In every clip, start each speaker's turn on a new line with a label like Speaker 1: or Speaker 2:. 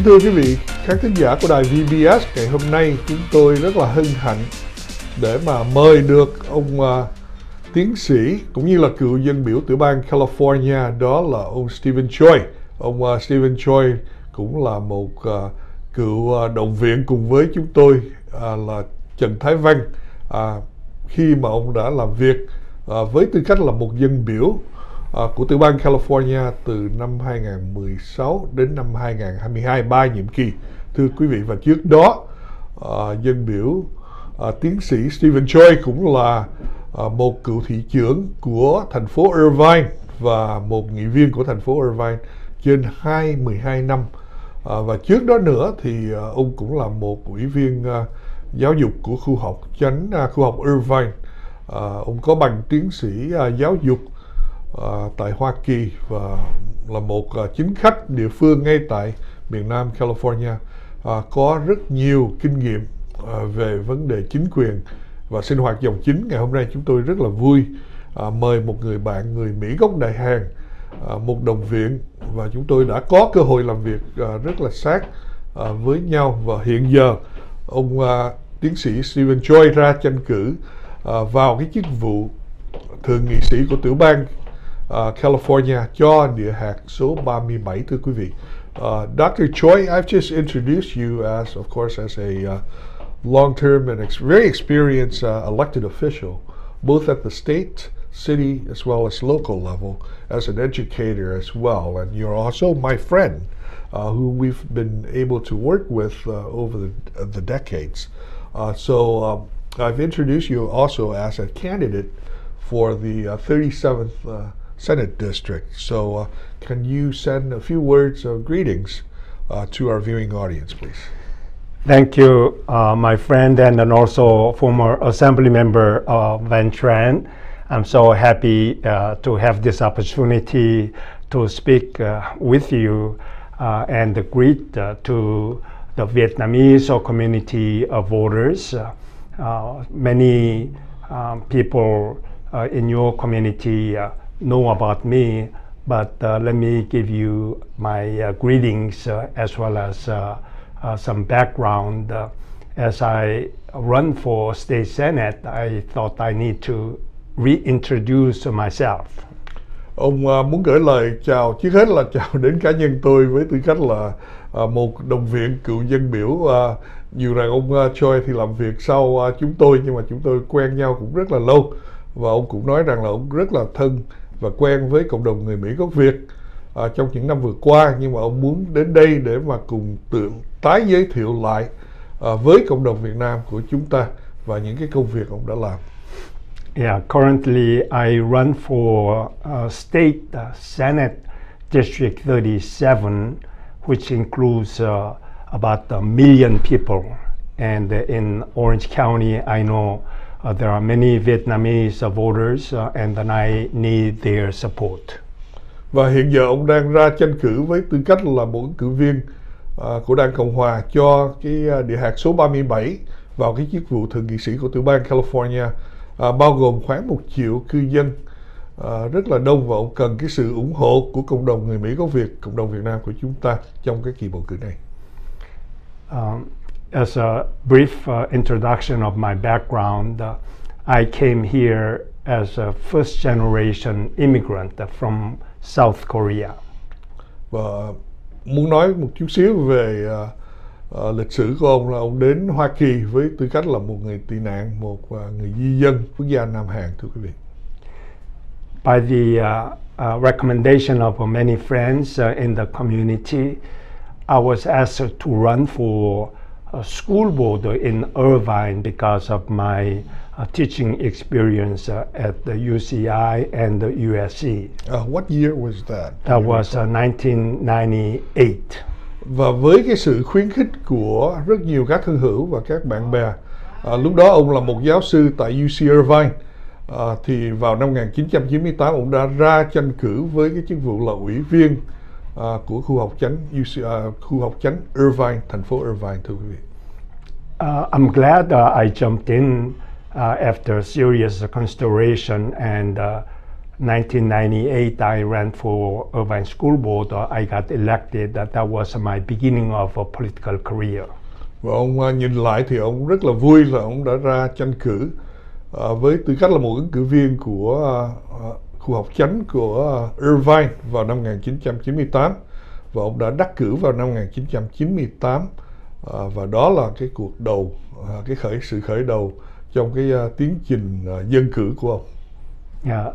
Speaker 1: Kính thưa quý vị khán thính giả của đài VBS, ngày hôm nay chúng tôi rất là hân hạnh để mà mời được ông tiến sĩ cũng như là cựu dân biểu tiểu bang California, đó là ông Stephen CHOI. Ông Stephen CHOI cũng là một cựu động viện cùng với chúng tôi là Trần Thái Văn khi mà ông đã làm việc với tư cách là một dân biểu của tiểu bang California từ năm 2016 đến năm 2022, 3 nhiệm kỳ. Thưa quý vị, và trước đó dân biểu tiến sĩ Stephen CHOI cũng là một cựu thị trưởng của thành phố Irvine và một nghị viên của thành phố Irvine trên 12 năm. Và trước đó nữa thì ông cũng là một ủy viên giáo dục của khu học Irvine. Ông có bằng tiến sĩ giáo dục tại Hoa Kỳ và là một chính khách địa phương ngay tại miền Nam California, có rất nhiều kinh nghiệm về vấn đề chính quyền và sinh hoạt dòng chính. Ngày hôm nay chúng tôi rất là vui mời một người bạn người Mỹ gốc Đại Hàn, một đồng viện, và chúng tôi đã có cơ hội làm việc rất là sát với nhau. Và hiện giờ ông tiến sĩ Stephen CHOI ra tranh cử vào cái chức vụ thượng nghị sĩ của tiểu bang California cho địa hạt số 37. Thưa quý vị, Dr. CHOI, I've just introduced you as, of course, as a long-term and very experienced elected official, both at the state, city, as well as local level, as an educator as well. And you're also my friend, who we've been able to work with over the decades. So I've introduced you also as a candidate for the 37th Senate District. So can you send a few words of greetings to our viewing audience, please?
Speaker 2: Thank you, my friend and also former Assembly member Van Tran. I'm so happy to have this opportunity to speak with you and greet to the Vietnamese community of voters. Many people in your community know about me, but let me give you my greetings as well as some background. As I run for state senate, I thought I need to reintroduce myself.
Speaker 1: Ông muốn gửi lời chào, trước hết là chào đến cá nhân tôi với tư cách là một đồng viện cựu dân biểu. Dù rằng ông CHOI thì làm việc sau chúng tôi, nhưng mà chúng tôi quen nhau cũng rất là lâu, và ông cũng nói rằng là ông rất là thân và quen với cộng đồng người Mỹ gốc Việt trong những năm vừa qua, nhưng mà ông muốn đến đây để mà cùng tái giới thiệu lại với cộng đồng Việt Nam của chúng ta và những cái công việc ông đã làm.
Speaker 2: Yeah, currently I run for State Senate District 37, which includes about 1 million people. And in Orange County, I know there are many Vietnamese voters and I need their support.
Speaker 1: Và hiện giờ ông đang ra tranh cử với tư cách là một ứng cử viên của Đảng Cộng Hòa cho cái địa hạt số 37 vào cái chức vụ thượng nghị sĩ của tiểu bang California, bao gồm khoảng 1 triệu cư dân, rất là đông, và ông cần cái sự ủng hộ của cộng đồng người Mỹ gốc Việt, cộng đồng Việt Nam của chúng ta trong cái kỳ bầu cử này.
Speaker 2: As a brief introduction of my background, I came here as a first generation immigrant from South Korea.
Speaker 1: Và muốn nói một chút xíu về lịch sử của ông, là ông đến Hoa Kỳ với tư cách là một người tị nạn, một người di dân quốc gia Nam Hàn, thưa quý vị.
Speaker 2: By the recommendation of many friends in the community, I was asked to run for a school board in Irvine because of my teaching experience at the UCI and the USC.
Speaker 1: What year was that?
Speaker 2: That was 1998.
Speaker 1: Và với cái sự khuyến khích của rất nhiều các thân hữu và các bạn bè, lúc đó ông là một giáo sư tại UC Irvine, thì vào năm 1998 ông đã ra tranh cử với cái chức vụ là ủy viên của khu học chánh Irvine, thành phố Irvine, thưa quý vị.
Speaker 2: I'm glad I jumped in after serious consideration and 1998, I ran for Irvine School Board. I got elected. That was my beginning of a political career.
Speaker 1: Và ông nhìn lại thì ông rất là vui là ông đã ra tranh cử với tư cách là một ứng cử viên của khu học chánh của Irvine vào năm 1998, và ông đã đắc cử vào năm 1998, và đó là cái cuộc đầu, sự khởi đầu trong cái tiến trình dân cử của ông.
Speaker 2: Yeah.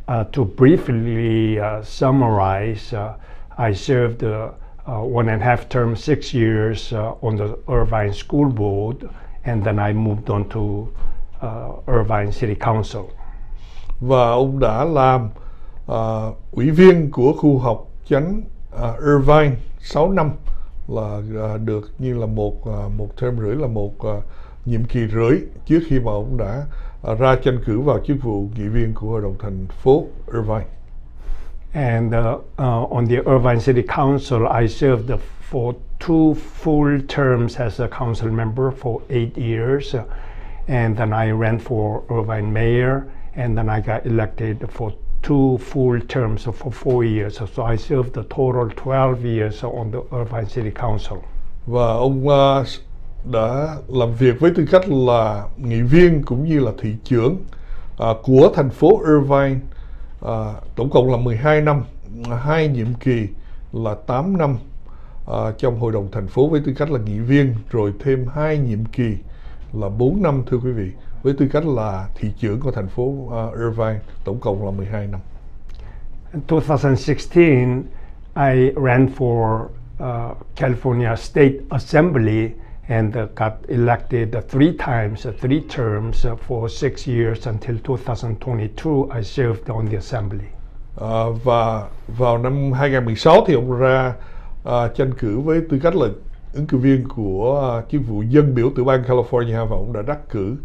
Speaker 2: To briefly summarize, I served 1.5 term, 6 years on the Irvine School Board, and then I moved on to Irvine City Council.
Speaker 1: Và ông đã làm ủy viên của khu học chánh Irvine 6 năm, là được như là một term rưỡi, là một nhiệm kỳ rưỡi trước khi mà ông đã ra tranh cử vào chức vụ nghị viên của Hội đồng thành phố Irvine.
Speaker 2: And on the Irvine City Council, I served for 2 full terms as a council member for 8 years. And then I ran for Irvine mayor, and then I got elected for 2 full terms for 4 years. So I served a total 12 years on the Irvine City Council.
Speaker 1: Và ông đã làm việc với tư cách là nghị viên cũng như là thị trưởng của thành phố Irvine, tổng cộng là 12 năm, 2 nhiệm kỳ là 8 năm trong hội đồng thành phố với tư cách là nghị viên, rồi thêm 2 nhiệm kỳ là 4 năm, thưa quý vị, với tư cách là thị trưởng của thành phố Irvine, tổng cộng là 12 năm.
Speaker 2: In 2016, I ran for California State Assembly and got elected 3 times, 3 terms for 6 years until 2022. I served on the assembly.
Speaker 1: Và vào năm 2016 thì ông ra tranh cử với tư cách là ứng cử viên của chức vụ dân biểu tiểu bang California, và ông đã đắc cử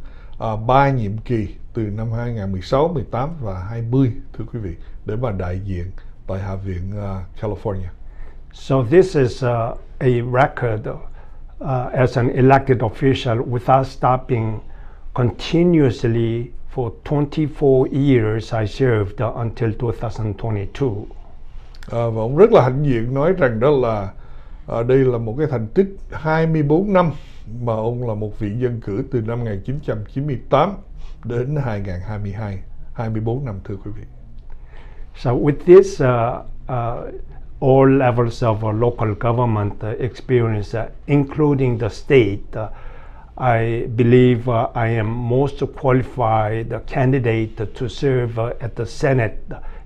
Speaker 1: 3 nhiệm kỳ từ năm 2016, 18 và 20, thưa quý vị, để mà đại diện tại Hạ viện California.
Speaker 2: So this is a record as an elected official without stopping continuously for 24 years. I served until 2022.
Speaker 1: Và ông rất là hãnh diện nói rằng đó là đây là một cái thành tích 24 năm mà ông là một vị dân cử từ năm 1998 đến 2022, 24 năm, thưa quý vị.
Speaker 2: So with this all levels of local government experience, including the state, I believe I am most qualified candidate to serve at the Senate.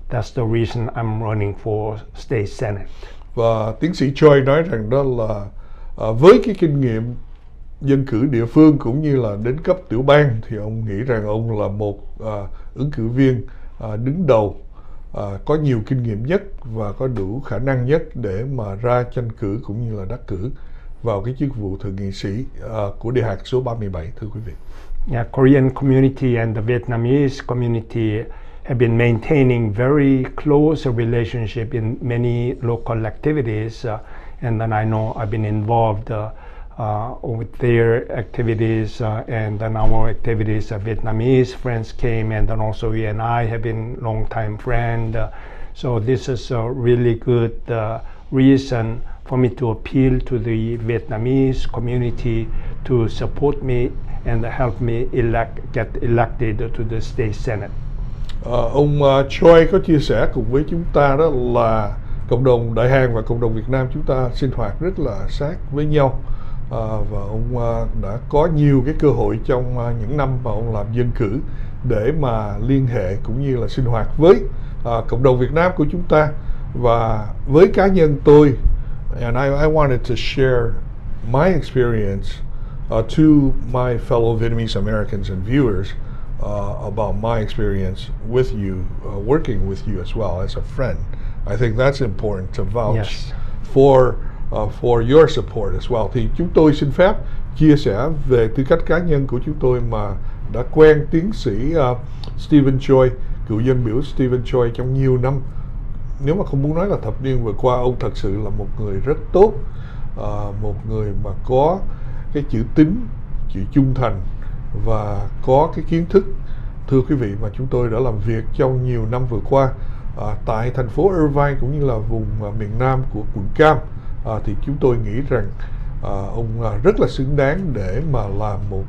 Speaker 2: That's the reason I'm running for state Senate.
Speaker 1: Và tiến sĩ Choi nói rằng đó là với cái kinh nghiệm dân cử địa phương cũng như là đến cấp tiểu bang thì ông nghĩ rằng ông là một ứng cử viên đứng đầu, có nhiều kinh nghiệm nhất và có đủ khả năng nhất để mà ra tranh cử cũng như là đắc cử vào cái chức vụ thượng nghị sĩ của địa hạt số 37, thưa quý vị.
Speaker 2: Yeah, Korean community and the Vietnamese community have been maintaining very close relationship in many local activities, and then I know I've been involved with their activities, and then our activities. Vietnamese friends came, and then also you and I have been long time friend. So this is a really good reason for me to appeal to the Vietnamese community to support me and help me get elected to the state Senate.
Speaker 1: Ông Choi có chia sẻ cùng với chúng ta đó là cộng đồng Đại Hàn và cộng đồng Việt Nam chúng ta sinh hoạt rất là sát với nhau, và ông đã có nhiều cái cơ hội trong những năm mà ông làm dân cử để mà liên hệ cũng như là sinh hoạt với cộng đồng Việt Nam của chúng ta. Và với cá nhân tôi, and I wanted to share my experience to my fellow Vietnamese Americans and viewers about my experience with you, working with you as well as a friend. I think that's important to vouch for your support as well. Thì chúng tôi xin phép chia sẻ về tư cách cá nhân của chúng tôi mà đã quen tiến sĩ Stephen Choi, cựu dân biểu Stephen Choi trong nhiều năm. Nếu mà không muốn nói là thập niên vừa qua, ông thật sự là một người rất tốt, một người mà có cái chữ tín, chữ trung thành và có cái kiến thức thưa quý vị, mà chúng tôi đã làm việc trong nhiều năm vừa qua tại thành phố Irvine cũng như là vùng miền Nam của quận Cam, thì chúng tôi nghĩ rằng ông rất là xứng đáng để mà làm một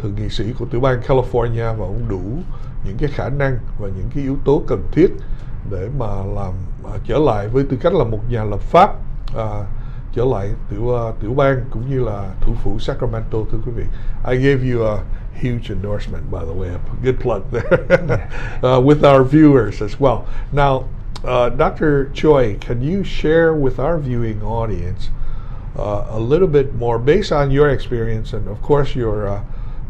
Speaker 1: thượng nghị sĩ của tiểu bang California, và ông đủ những cái khả năng và những cái yếu tố cần thiết để mà làm trở lại với tư cách là một nhà lập pháp, trở lại tiểu bang cũng như là thủ phủ Sacramento, thưa quý vị. I gave you a huge endorsement, by the way, a good plug there, with our viewers as well. Now, Dr. Choi, can you share with our viewing audience a little bit more, based on your experience and of course your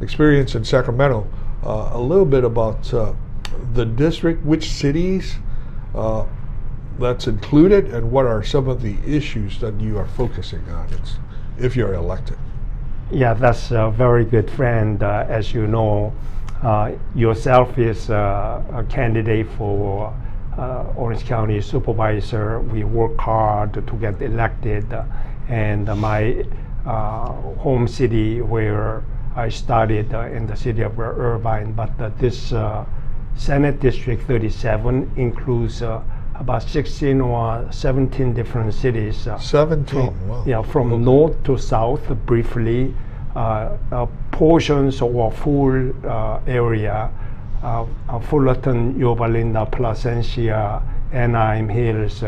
Speaker 1: experience in Sacramento, a little bit about the district, which cities that's included, and what are some of the issues that you are focusing on if you're elected?
Speaker 2: Yeah, that's a very good friend. As you know, yourself is a candidate for Orange County Supervisor. We work hard to get elected, and my home city where I started in the city of Irvine, but this Senate District 37 includes about 16 or 17 different cities.
Speaker 1: 17, wow.
Speaker 2: Yeah, from north to south, briefly, portions or full area, Fullerton, Yorba Linda, Placentia, Anaheim Hills,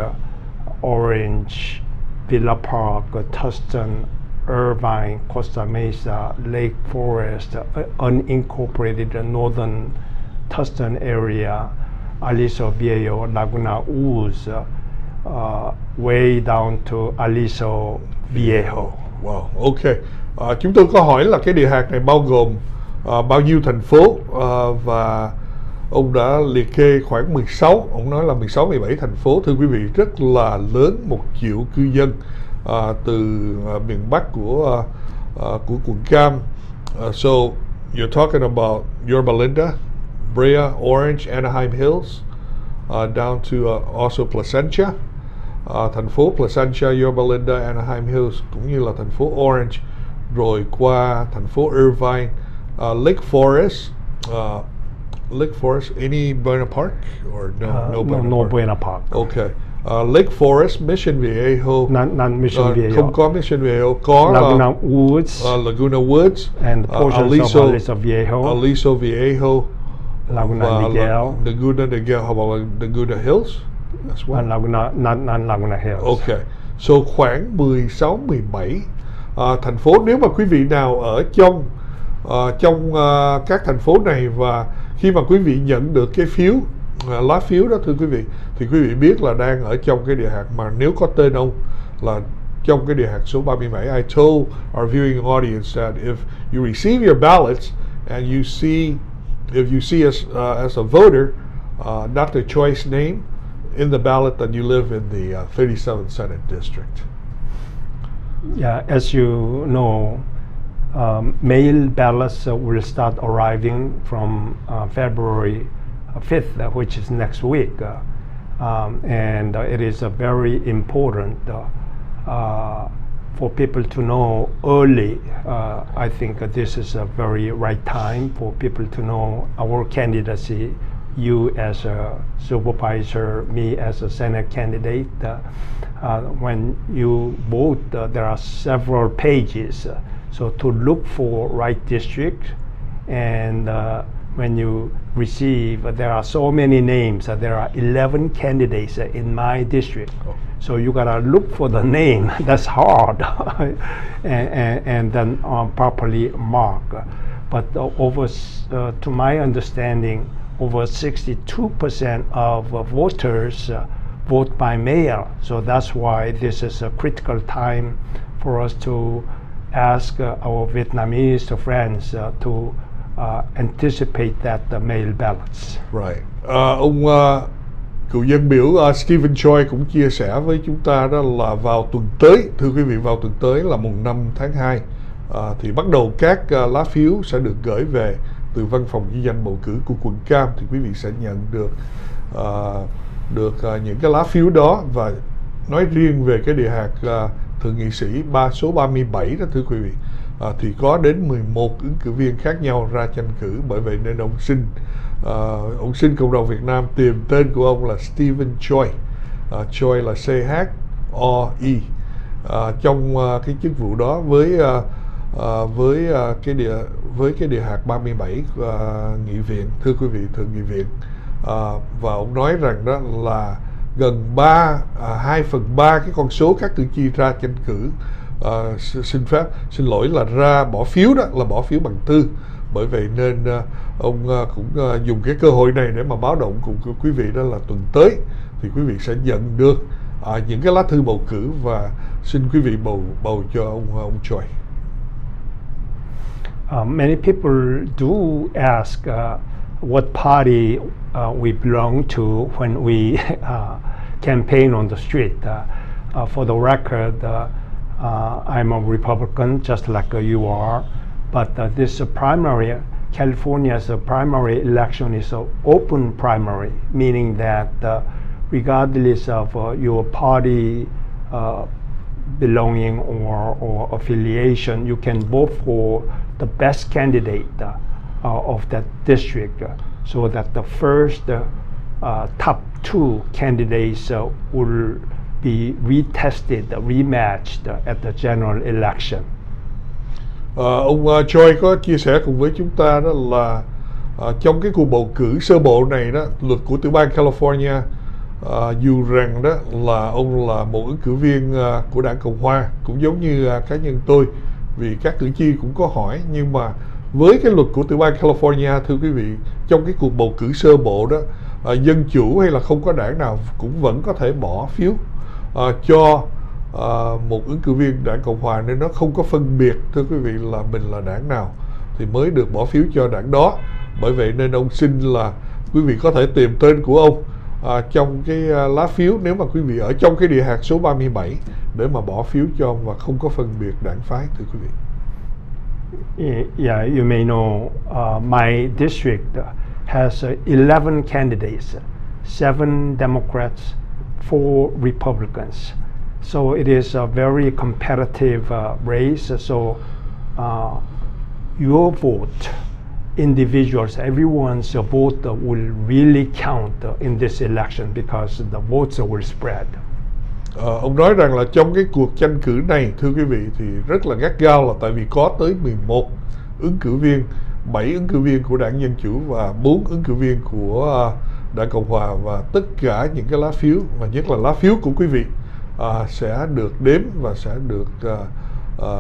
Speaker 2: Orange, Villa Park, Tustin, Irvine, Costa Mesa, Lake Forest, unincorporated northern Tustin area, Aliso Viejo, Laguna Woods, way down to Aliso Viejo.
Speaker 1: Wow, ok. Chúng tôi có hỏi là cái địa hạt này bao gồm bao nhiêu thành phố, và ông đã liệt kê khoảng 16, ông nói là 16-17 thành phố, thưa quý vị, rất là lớn, 1 triệu cư dân từ miền Bắc của quận Cam. So you're talking about Yorba Linda, Brea, Orange, Anaheim Hills, down to also Placentia, thành phố Placentia, Yorba Linda, Anaheim Hills, cũng như là thành phố Orange, rồi qua thành phố Irvine, Lake Forest. Lake Forest, any Buena Park or no
Speaker 2: Buena Park.
Speaker 1: Okay. Lake Forest, Mission Viejo.
Speaker 2: Not Mission Viejo.
Speaker 1: Không có Mission Viejo, có
Speaker 2: Laguna Woods.
Speaker 1: Laguna Woods.
Speaker 2: And portions of Aliso Viejo.
Speaker 1: Aliso Viejo.
Speaker 2: Laguna Niguel.
Speaker 1: Laguna Niguel. How about Laguna Hills? That's one.
Speaker 2: Not Laguna Hills.
Speaker 1: Okay. So khoảng 16-17 thành phố. Nếu mà quý vị nào ở trong các thành phố này, và khi mà quý vị nhận được cái phiếu, lá phiếu đó, thưa quý vị, thì quý vị biết là đang ở trong cái địa hạt mà nếu có tên ông là trong cái địa hạt số 37. I told our viewing audience that if you receive your ballots and if you see as a voter, Dr. Choi's name in the ballot, then you live in the 37th Senate District.
Speaker 2: Yeah, as you know, mail ballots will start arriving from February 5th, which is next week, and it is very important for people to know early. I think this is a very right time for people to know our candidacy. You as a supervisor, me as a Senate candidate. When you vote, there are several pages. So to look for right district, and when you receive, there are so many names. There are 11 candidates in my district. Oh. So you gotta look for the name. That's hard, and then properly mark. But to my understanding, over 62% of voters vote by mail. So that's why this is a critical time for us to ask our Vietnamese friends to anticipate that mail ballots.
Speaker 1: Right. Ông cựu dân biểu Stephen Choi cũng chia sẻ với chúng ta đó là vào tuần tới, thưa quý vị, vào tuần tới là mùng 5 tháng 2 thì bắt đầu các lá phiếu sẽ được gửi về từ văn phòng ghi danh bầu cử của quận Cam, thì quý vị sẽ nhận được những cái lá phiếu đó. Và nói riêng về cái địa hạt thượng nghị sĩ số 37 đó, thưa quý vị, thì có đến 11 ứng cử viên khác nhau ra tranh cử. Bởi vậy nên ông xin cộng đồng Việt Nam tìm tên của ông là Stephen Choi. Choi là CHOI. Trong cái chức vụ đó với cái địa hạt 37 nghị viện, thưa quý vị, thượng nghị viện. Và ông nói rằng đó là gần 2/3 cái con số các cử tri ra tranh cử xin lỗi là ra bỏ phiếu, đó là bỏ phiếu bằng thư. Bởi vậy nên ông cũng dùng cái cơ hội này để mà báo động cùng quý vị đó là tuần tới thì quý vị sẽ nhận được những cái lá thư bầu cử, và xin quý vị bầu cho ông Choi.
Speaker 2: Many people do ask what party we belong to when we campaign on the street. For the record, I'm a Republican, just like you are, but this primary, California's primary election is an open primary, meaning that regardless of your party belonging or affiliation, you can vote for the best candidate of that district, so that the first top two candidates will be retested, rematched at the general election.
Speaker 1: Ông Choi có chia sẻ cùng với chúng ta đó là trong cái cuộc bầu cử sơ bộ này đó, luật của tiểu bang California dù rằng đó là ông là một ứng cử viên của đảng Cộng Hòa, cũng giống như cá nhân tôi, vì các cử tri cũng có hỏi, nhưng mà với cái luật của tiểu bang California, thưa quý vị, trong cái cuộc bầu cử sơ bộ đó, Dân Chủ hay là không có đảng nào cũng vẫn có thể bỏ phiếu cho một ứng cử viên đảng Cộng Hòa, nên nó không có phân biệt, thưa quý vị, là mình là đảng nào thì mới được bỏ phiếu cho đảng đó. Bởi vậy nên ông xin là quý vị có thể tìm tên của ông trong cái lá phiếu nếu mà quý vị ở trong cái địa hạt số 37 để mà bỏ phiếu cho ông và không có phân biệt đảng phái, thưa quý vị.
Speaker 2: Yeah, you may know my district has 11 candidates, 7 Democrats, 4 Republicans. So it is a very competitive race. So your vote, individuals, everyone's vote will really count in this election because the votes will spread.
Speaker 1: Ông nói rằng là trong cái cuộc tranh cử này, thưa quý vị, thì rất là gắt gao, là tại vì có tới 11 ứng cử viên, 7 ứng cử viên của đảng Dân Chủ và 4 ứng cử viên của đảng Cộng Hòa, và tất cả những cái lá phiếu, mà nhất là lá phiếu của quý vị sẽ được đếm và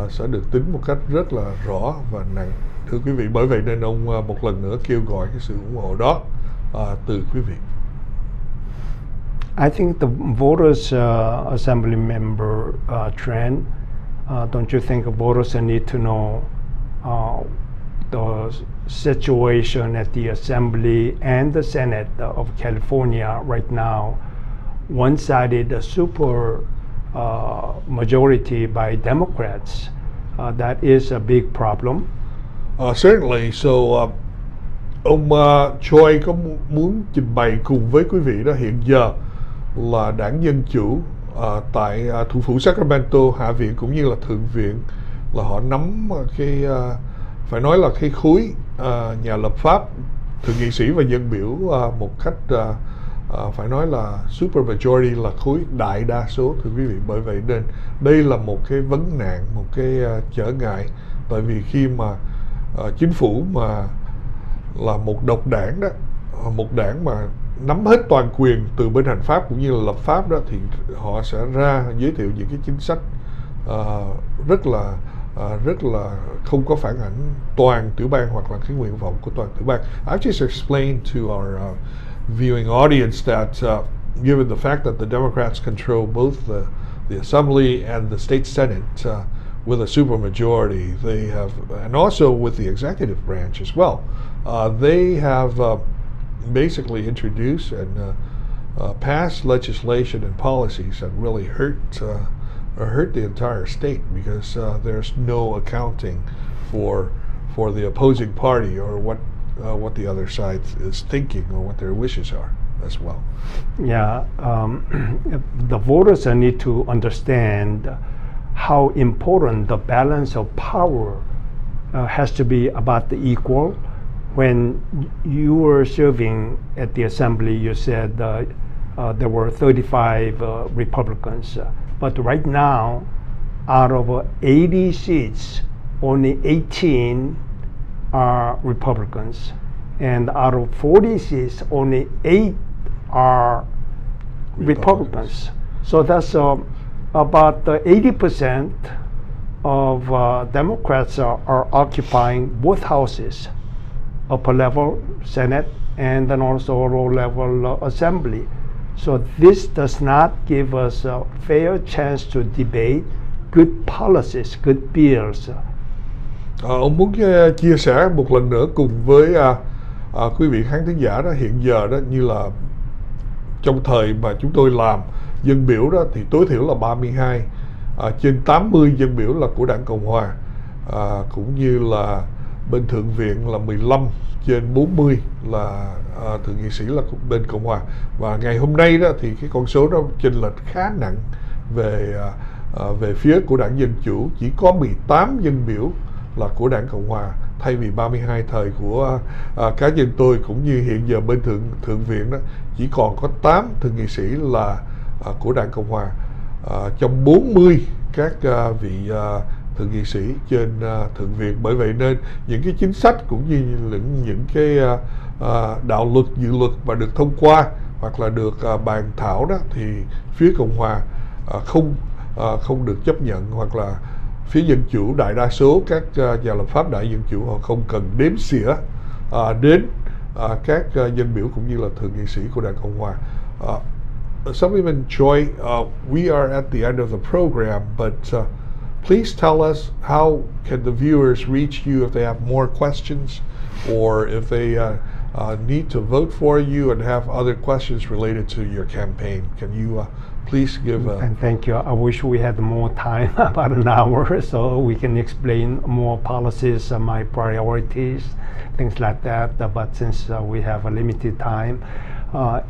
Speaker 1: sẽ được tính một cách rất là rõ và nặng, thưa quý vị. Bởi vậy nên ông một lần nữa kêu gọi cái sự ủng hộ đó từ quý vị.
Speaker 2: I think the voters, assembly member Trent, don't you think voters need to know the situation at the Assembly and the Senate of California right now? One-sided super majority by Democrats. That is a big problem.
Speaker 1: Certainly. So, ông Choi có muốn trình bày cùng với quý vị đó, hiện giờ là đảng Dân Chủ tại thủ phủ Sacramento, Hạ viện cũng như là Thượng viện, là họ nắm cái phải nói là cái khối nhà lập pháp, thượng nghị sĩ và dân biểu một cách phải nói là super majority, là khối đại đa số, thưa quý vị. Bởi vậy nên đây là một cái vấn nạn, một cái trở ngại, tại vì khi mà chính phủ mà là một độc đảng đó, một đảng mà nắm hết toàn quyền từ bên hành pháp cũng như là lập pháp đó, thì họ sẽ ra giới thiệu những cái chính sách rất là không có phản ảnh toàn tiểu bang hoặc là cái nguyện vọng của toàn tiểu bang. I've just explained to our viewing audience that given the fact that the Democrats control both the Assembly and the state Senate with a supermajority, they have, and also with the executive branch as well, they have basically introduced and passed legislation and policies that really hurt the entire state, because there's no accounting for the opposing party or what the other side is thinking or what their wishes are as well.
Speaker 2: Yeah, the voters need to understand how important the balance of power has to be about the equal. When you were serving at the assembly, you said there were 35 Republicans, but right now, out of 80 seats, only 18 are Republicans, and out of 40 seats, only 8 are Republicans. So that's about 80% of Democrats are occupying both houses, upper level Senate and then also lower level Assembly. So this does not give us a fair chance to debate good policies, good bills.
Speaker 1: Ông muốn chia sẻ một lần nữa cùng với quý vị khán thính giả đó, hiện giờ đó như là trong thời mà chúng tôi làm dân biểu đó thì tối thiểu là 32 trên 80 dân biểu là của Đảng Cộng Hòa, cũng như là bên Thượng viện là 15 trên 40 là thượng nghị sĩ là bên Cộng Hòa. Và ngày hôm nay đó thì cái con số đó chênh lệch khá nặng về phía của Đảng Dân Chủ, chỉ có 18 dân biểu là của Đảng Cộng Hòa thay vì 32 thời của cá nhân tôi, cũng như hiện giờ bên thượng viện đó chỉ còn có 8 thượng nghị sĩ là của Đảng Cộng Hòa trong 40 các vị thượng nghị sĩ trên thượng viện. Bởi vậy nên những cái chính sách cũng như những cái đạo luật, dự luật mà được thông qua hoặc là được bàn thảo đó thì phía Cộng Hòa không được chấp nhận, hoặc là phía Dân Chủ, đại đa số các nhà lập pháp đại Dân Chủ họ không cần đếm xỉa đến các dân biểu cũng như là thượng nghị sĩ của Đảng Cộng Hòa. Assemblyman Choi, we are at the end of the program, but please tell us, how can the viewers reach you if they have more questions, or if they need to vote for you and have other questions related to your campaign? Can you please give a...
Speaker 2: And thank you. I wish we had more time, about an hour, so we can explain more policies, my priorities, things like that. But since we have a limited time,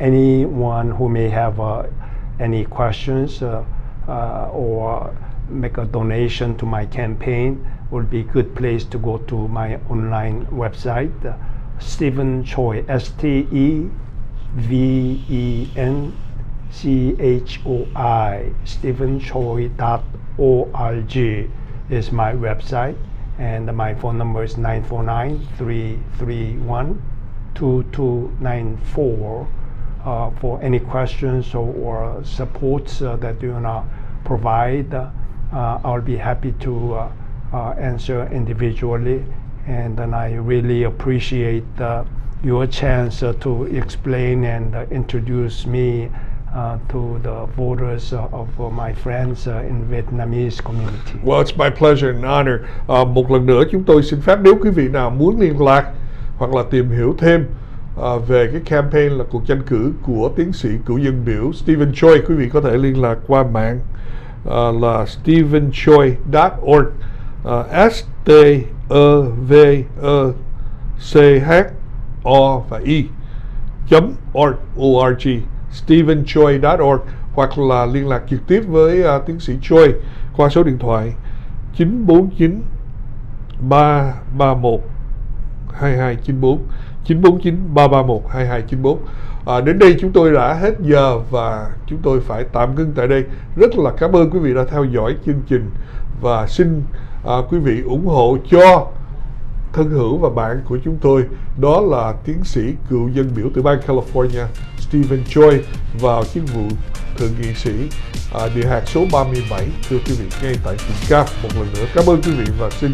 Speaker 2: anyone who may have any questions or make a donation to my campaign would be a good place to go to my online website, Stephen Choi, STEVEN CHOI, stephenchoi.org is my website, and my phone number is 949-331-2294 for any questions or supports that you want to provide. I'll be happy to answer individually, and then I really appreciate your chance to explain and introduce me to the voters of my friends in Vietnamese community.
Speaker 1: Well, it's my pleasure and honor. Một lần nữa chúng tôi xin phép, nếu quý vị nào muốn liên lạc hoặc là tìm hiểu thêm về cái campaign là cuộc tranh cử của tiến sĩ cựu dân biểu Stephen Choi, quý vị có thể liên lạc qua mạng là stephenchoi.org, STEVECHO và .org, stephenchoi.org, hoặc là liên lạc trực tiếp với tiến sĩ Choi qua số điện thoại 949 331 2294, 949 331 2294. Đến đây chúng tôi đã hết giờ và chúng tôi phải tạm ngưng tại đây. Rất là cảm ơn quý vị đã theo dõi chương trình, và xin quý vị ủng hộ cho thân hữu và bạn của chúng tôi, đó là tiến sĩ cựu dân biểu từ bang California Stephen Choi vào chức vụ thượng nghị sĩ địa hạt số 37. Thưa quý vị, ngay tại trường Cap. Một lần nữa cảm ơn quý vị và xin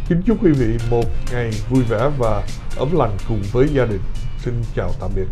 Speaker 1: kính chúc quý vị một ngày vui vẻ và ấm lành cùng với gia đình. Xin chào tạm biệt.